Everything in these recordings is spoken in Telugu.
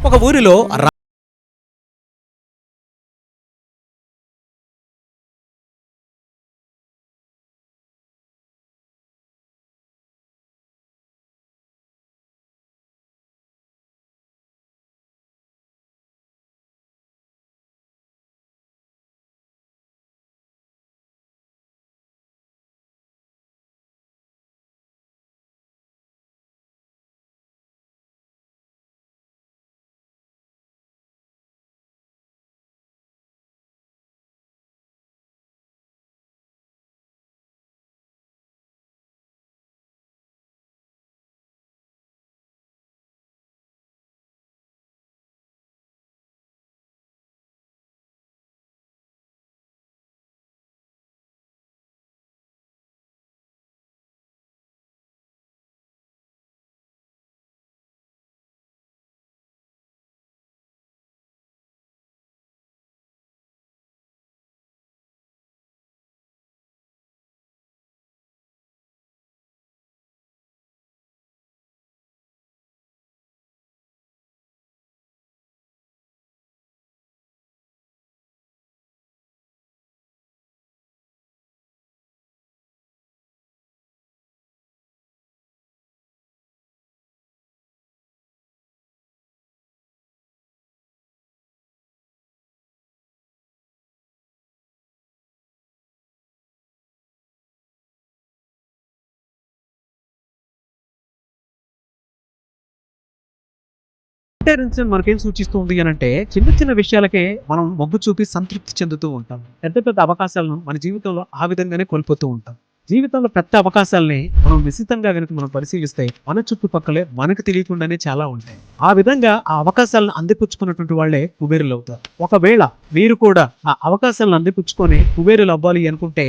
ఒక ఊరిలో మనకేం సూచిస్తుంది అనంటే చిన్న చిన్న విషయాలకే మనం మొగ్గు చూపి సంతృప్తి చెందుతూ ఉంటాం. పెద్ద పెద్ద అవకాశాలను మన జీవితంలో ఆ విధంగానే కోల్పోతూ ఉంటాం. జీవితంలో పెద్ద అవకాశాలని మనం నిశితంగా గనుక మనం పరిశీలిస్తే మన చుట్టుపక్కలే మనకు తెలియకుండానే చాలా ఉంటాయి. ఆ విధంగా ఆ అవకాశాలను అందిపుచ్చుకున్నటువంటి వాళ్ళే కుబేరులు అవుతారు. ఒకవేళ మీరు కూడా ఆ అవకాశాలను అందిపుచ్చుకొని కుబేరులు అవ్వాలి అనుకుంటే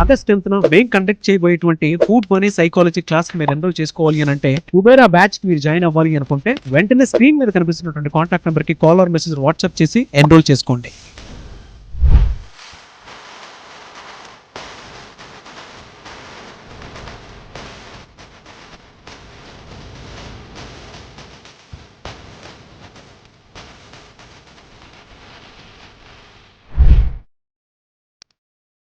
ఆగస్ట్ 10న మేము కండక్ట్ చేయబోయేటువంటి ఫుడ్ మనీ సైకాలజీ క్లాస్ మీరు ఎన్రోల్ చేసుకోవాలి అని అంటే కుబేరా బ్యాచ్ మీరు జాయిన్ అవ్వాలి అనుకుంటే వెంటనే స్క్రీన్ మీద కనిపిస్తున్నటువంటి కాంటాక్ట్ నెంబర్ కి కాల్ ఆర్ మెసేజ్ వాట్సాప్ చేసి ఎన్రోల్ చేసుకోండి.